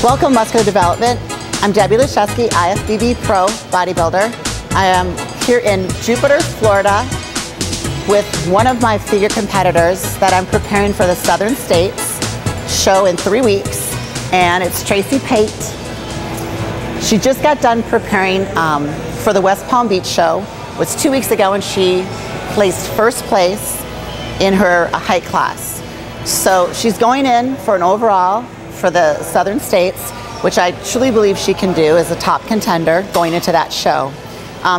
Welcome, Muscular Development. I'm Debi Laszewski, IFBB Pro Bodybuilder. I am here in Jupiter, Florida with one of my figure competitors that I'm preparing for the Southern States show in 3 weeks, and it's Traci Pate. She just got done preparing for the West Palm Beach show. It was 2 weeks ago, and she placed first place in her height class. So she's going in for an overall for the Southern States, which I truly believe she can do as a top contender going into that show.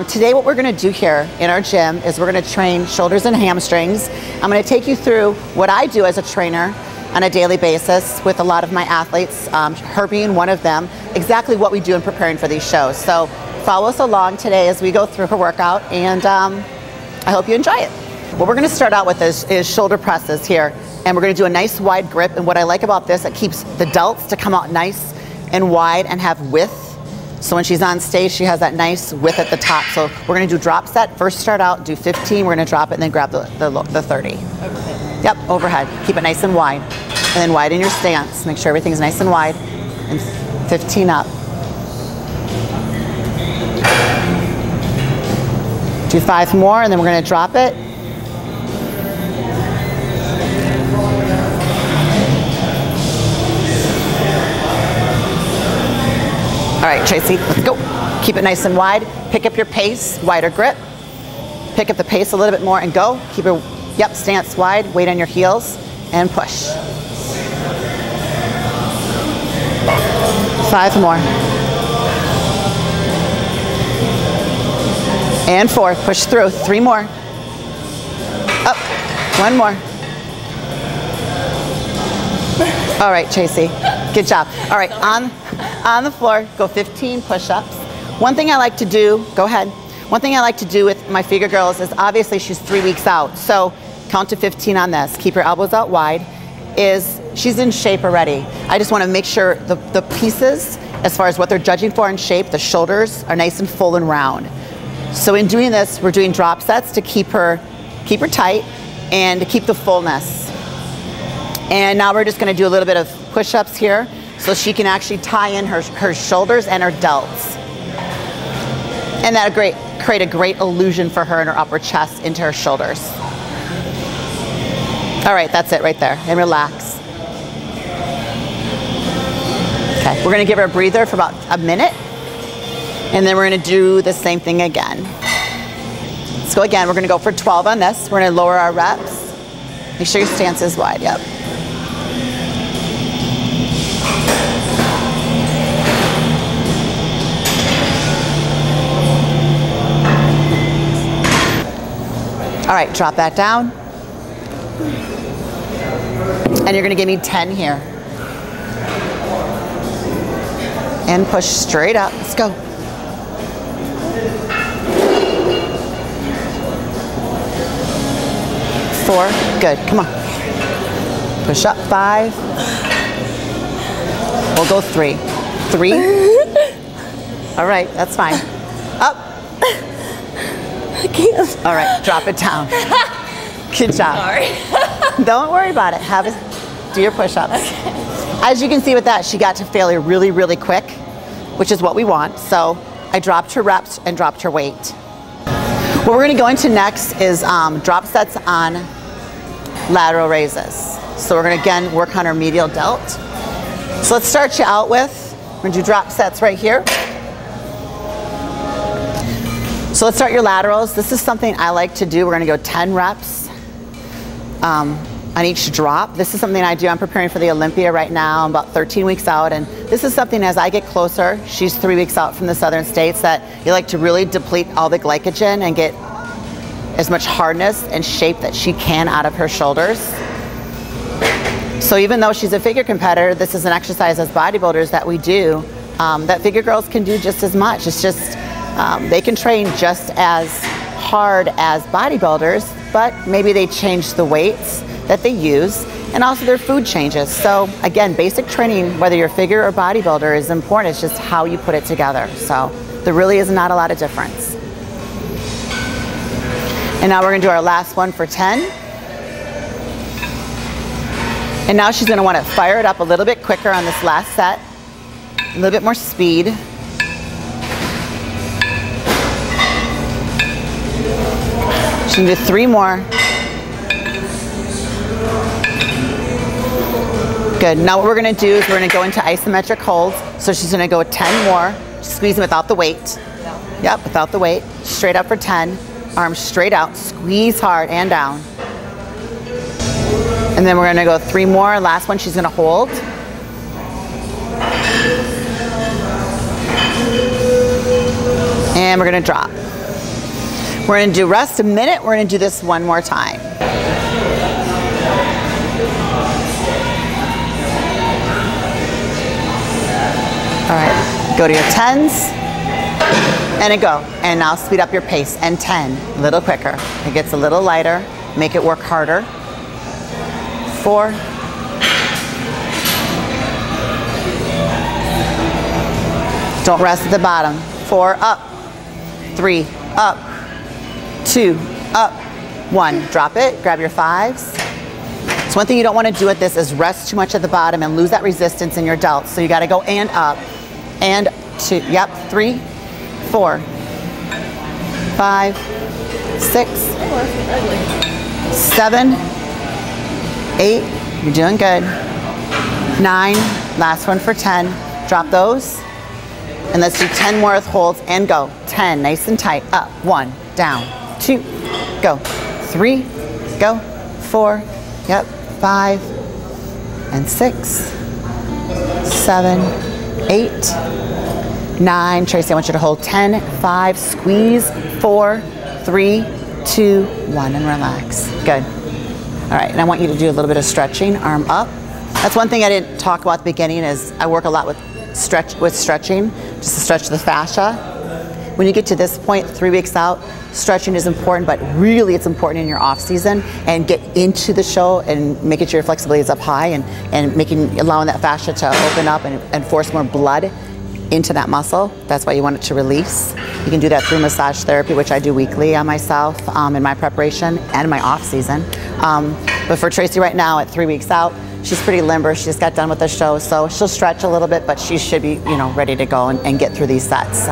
Today what we're going to do here in our gym is we're going to train shoulders and hamstrings. I'm going to take you through what I do as a trainer on a daily basis with a lot of my athletes, her being one of them, exactly what we do in preparing for these shows. So follow us along today as we go through her workout, and I hope you enjoy it. What we're going to start out with is shoulder presses here, and we're going to do a nice wide grip. And what I like about this, it keeps the delts to come out nice and wide and have width. So when she's on stage, she has that nice width at the top. So we're going to do drop set. First start out, do 15. We're going to drop it and then grab the 30. Overhead. Yep, overhead. Keep it nice and wide. And then widen your stance. Make sure everything's nice and wide. And 15 up. Do 5 more, and then we're going to drop it. All right, Traci, let's go. Keep it nice and wide. Pick up your pace, wider grip. Pick up the pace a little bit more and go. Keep your, stance wide, weight on your heels, and push. 5 more. And 4, push through. 3 more. Up, 1 more. All right, Traci, good job. All right, on the floor, go 15 push-ups. One thing I like to do, go ahead. One thing I like to do with my figure girls is obviously she's 3 weeks out, so count to 15 on this. Keep your elbows out wide. She's in shape already. I just want to make sure the pieces, as far as what they're judging for in shape, the shoulders are nice and full and round. So in doing this, we're doing drop sets to keep her tight and to keep the fullness. And now we're just going to do a little bit of push-ups here so she can actually tie in her shoulders and her delts. And that'll create a great illusion for her in her upper chest into her shoulders. All right, that's it right there. And relax. Okay, we're going to give her a breather for about a minute. And then we're going to do the same thing again. Let's go again. We're going to go for 12 on this. We're going to lower our reps. Make sure your stance is wide. Yep. All right, drop that down. And you're going to give me 10 here. And push straight up. Let's go. 4, good, come on. Push up, 5. We'll go 3. 3. All right, that's fine. Up. I can't. All right, drop it down. Good job. Sorry. Don't worry about it. Do your push-ups. Okay. As you can see with that, she got to failure really, really quick, which is what we want. So I dropped her reps and dropped her weight. What we're going to go into next is drop sets on lateral raises. So we're going to again work on our medial delt. So let's start you out with, we're going to do drop sets right here. So let's start your laterals. This is something I like to do. We're going to go 10 reps on each drop. This is something I do. I'm preparing for the Olympia right now. I'm about 13 weeks out, and this is something as I get closer, she's 3 weeks out from the Southern States, that you like to really deplete all the glycogen and get as much hardness and shape that she can out of her shoulders. So even though she's a figure competitor, this is an exercise as bodybuilders that we do that figure girls can do just as much. It's just they can train just as hard as bodybuilders, but maybe they change the weights that they use, and also their food changes. So again, basic training, whether you're figure or bodybuilder, is important. It's just how you put it together. So there really is not a lot of difference. And now we're going to do our last one for 10. And now she's going to want to fire it up a little bit quicker on this last set. a little bit more speed. She's gonna do 3 more. Good, now what we're gonna do is we're gonna go into isometric holds. So she's gonna go 10 more, squeezing without the weight. Yep, without the weight. Straight up for 10, arms straight out, squeeze hard and down. And then we're gonna go 3 more, last one she's gonna hold. And we're gonna drop. We're gonna do rest a minute, we're gonna do this one more time. All right, go to your 10s, and go. And now speed up your pace, and 10, a little quicker. It gets a little lighter, make it work harder. 4, 'Don't rest at the bottom. 4, up, 3, up, 2, up, 1. Drop it, grab your 5s. So one thing you don't want to do with this is rest too much at the bottom and lose that resistance in your delts. So you got to go and up, and 2, yep, 3, 4, 5, 6, 7, 8, you're doing good. 9, last one for 10. Drop those. And let's do 10 more with holds and go. 10, nice and tight. Up, 1, down, 2, go. 3, go. 4, yep, 5, and 6, 7, 8, 9. Traci, I want you to hold 10, 5, squeeze, 4, 3, 2, 1, and relax. Good. All right, and I want you to do a little bit of stretching, arm up. That's one thing I didn't talk about at the beginning is I work a lot with stretching, just to stretch the fascia. When you get to this point, 3 weeks out, stretching is important, but really it's important in your off season and get into the show and making sure your flexibility is up high and allowing that fascia to open up and force more blood into that muscle. That's why you want it to release. You can do that through massage therapy, which I do weekly on myself in my preparation and my off season. But for Traci right now at 3 weeks out, she's pretty limber. She just got done with the show, so she'll stretch a little bit, but she should be, ready to go and get through these sets.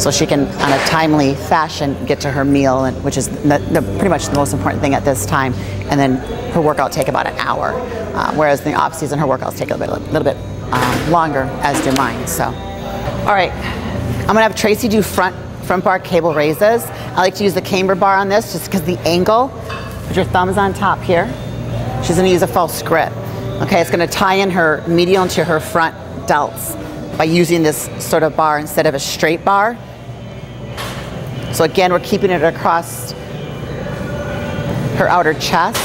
So she can, on a timely fashion, get to her meal, which is pretty much the most important thing at this time. And then her workout take about an hour, whereas in the off season, her workouts take a little bit longer, as do mine. So, all right, I'm gonna have Traci do front bar cable raises. I like to use the camber bar on this just because the angle. Put your thumbs on top here. She's gonna use a false grip. Okay, it's gonna tie in her medial into her front delts by using this sort of bar instead of a straight bar. So again, we're keeping it across her outer chest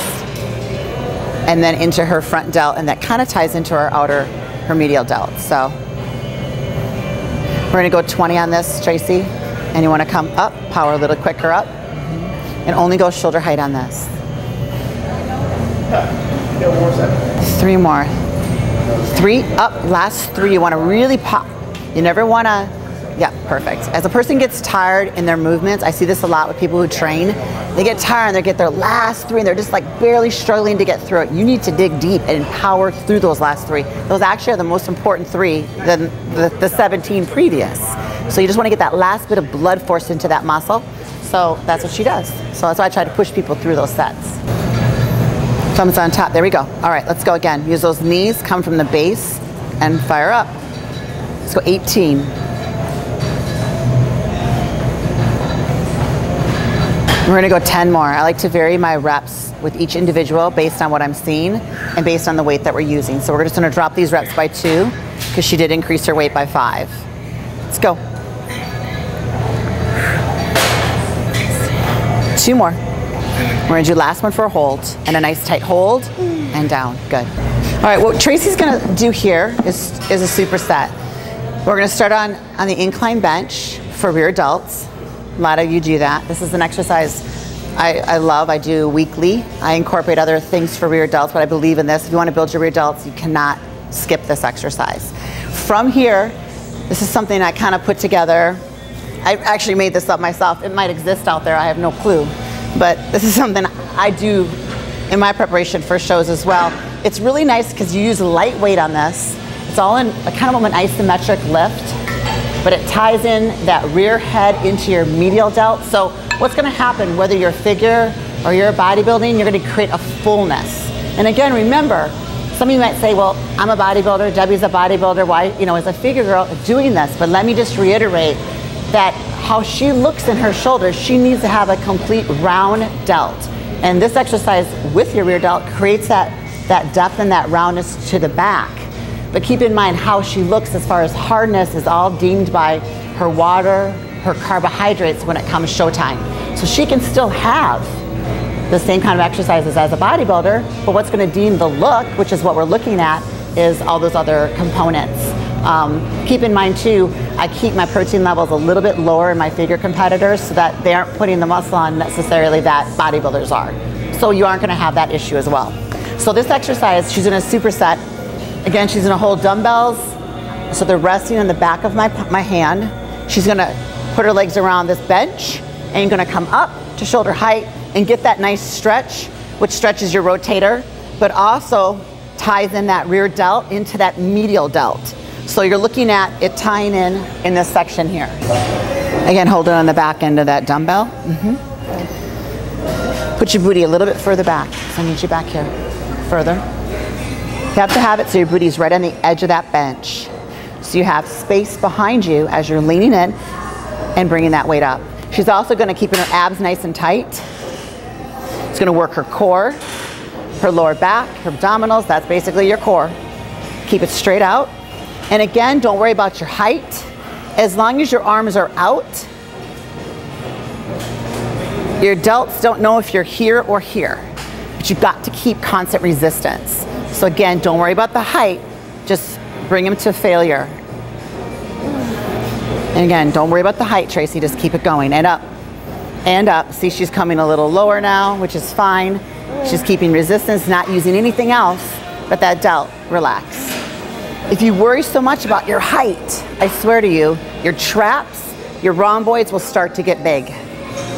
and then into her front delt, and that kind of ties into her medial delt. So we're gonna go 20 on this, Traci, and you wanna come up, power a little quicker up, and only go shoulder height on this. 3 more. 3, up, last 3. You want to really pop. You never want to, yeah, perfect. As a person gets tired in their movements, I see this a lot with people who train. They get tired and they get their last 3 and they're just like barely struggling to get through it. You need to dig deep and power through those last 3. Those actually are the most important 3 than the 17 previous. So you just want to get that last bit of blood force into that muscle. So that's what she does. So that's why I try to push people through those sets. Thumbs on top, there we go. All right, let's go again. Use those knees, come from the base, and fire up. Let's go 18. We're gonna go 10 more. I like to vary my reps with each individual based on what I'm seeing and based on the weight that we're using. So we're just gonna drop these reps by 2 because she did increase her weight by 5. Let's go. 2 more. We're gonna do last one for a hold and a nice tight hold and down, good. All right, what Traci's gonna do here is a superset. We're gonna start on the incline bench for rear delts. A lot of you do that. This is an exercise I love, I do weekly. I incorporate other things for rear delts, but I believe in this. If you wanna build your rear delts, you cannot skip this exercise. From here, this is something I kind of put together. I actually made this up myself. It might exist out there, I have no clue. But this is something I do in my preparation for shows as well. It's really nice because you use light weight on this It's all in a kind of an isometric lift, but it ties in that rear head into your medial delt. So what's gonna happen, whether you're a figure or you're bodybuilding, you're gonna create a fullness. And again, remember, some of you might say, well, I'm a bodybuilder, Debbie's a bodybuilder, why, as a figure girl doing this? But let me just reiterate that how she looks in her shoulders, she needs to have a complete round delt. And this exercise with your rear delt creates that depth and that roundness to the back. But keep in mind how she looks as far as hardness is all deemed by her water, her carbohydrates when it comes showtime. So she can still have the same kind of exercises as a bodybuilder, but what's going to deem the look, which is what we're looking at, is all those other components. Keep in mind too, I keep my protein levels a little bit lower in my figure competitors so that they aren't putting the muscle on necessarily that bodybuilders are. So you aren't going to have that issue as well. So this exercise, she's in a superset. Again, she's going to hold dumbbells, so they're resting on the back of my hand. She's going to put her legs around this bench, and you're going to come up to shoulder height and get that nice stretch, which stretches your rotator, but also ties in that rear delt into that medial delt. So you're looking at it tying in this section here. Again, hold it on the back end of that dumbbell. Put your booty a little bit further back. So I need you back here, further. You have to have it so your booty's right on the edge of that bench. So you have space behind you as you're leaning in and bringing that weight up. She's also gonna keep her abs nice and tight. It's gonna work her core, her lower back, her abdominals, that's basically your core. Keep it straight out. And again, don't worry about your height. As long as your arms are out, your delts don't know if you're here or here, but you've got to keep constant resistance. So again, don't worry about the height, just bring them to failure. And again, don't worry about the height, Tracy, just keep it going, and up, and up. See, she's coming a little lower now, which is fine. She's keeping resistance, not using anything else but that delt. Relax. If you worry so much about your height, I swear to you, your traps, your rhomboids will start to get big.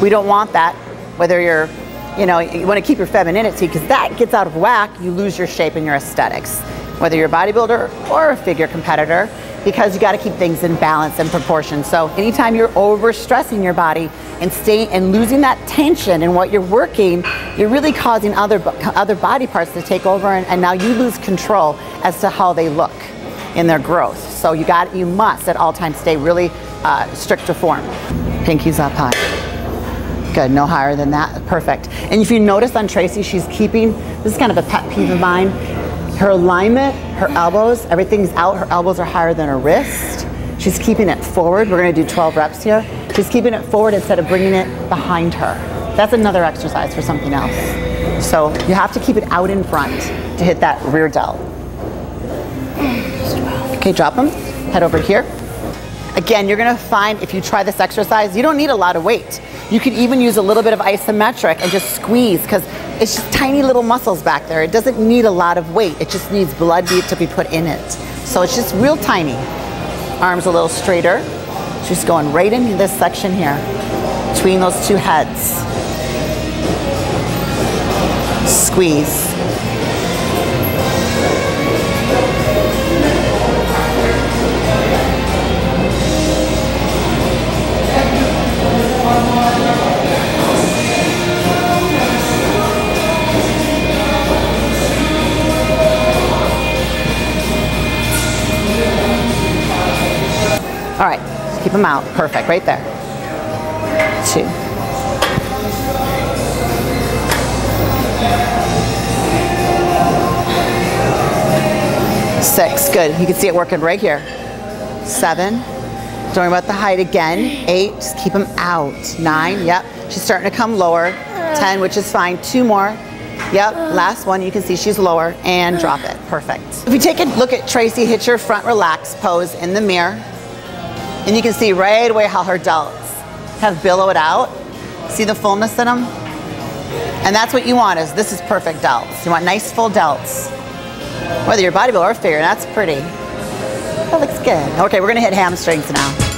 We don't want that, whether you're, you want to keep your femininity, because that gets out of whack, you lose your shape and your aesthetics. Whether you're a bodybuilder or a figure competitor, because you got to keep things in balance and proportion. So anytime you're overstressing your body and losing that tension in what you're working, you're really causing other body parts to take over, and now you lose control as to how they look in their growth. So you must at all times stay really strict to form. Pinkies up high. Good, no higher than that, perfect. And if you notice on Tracy, she's keeping, this is kind of a pet peeve of mine, her alignment, her elbows, everything's out, her elbows are higher than her wrist. She's keeping it forward. We're gonna do 12 reps here. She's keeping it forward instead of bringing it behind her. That's another exercise for something else. So you have to keep it out in front to hit that rear delt. Okay, drop them, head over here. Again, you're gonna find if you try this exercise, you don't need a lot of weight. You could even use a little bit of isometric and just squeeze, because it's just tiny little muscles back there. It doesn't need a lot of weight. It just needs blood to be put in it. So it's just real tiny. Arms a little straighter. She's going right into this section here, between those two heads. Squeeze. All right, keep them out. Perfect, right there. 2. Six, good. You can see it working right here. 7. Don't worry about the height again. 8, just keep them out. 9, yep. She's starting to come lower. 10, which is fine. 2 more. Yep, last one, you can see she's lower, and drop it. Perfect. If you take a look at Tracy, hit your front relax pose in the mirror. And you can see right away how her delts have billowed out. See the fullness in them? And that's what you want, this is perfect delts. You want nice full delts. Whether you're a bodybuilder or figure, that's pretty. That looks good. Okay, we're gonna hit hamstrings now.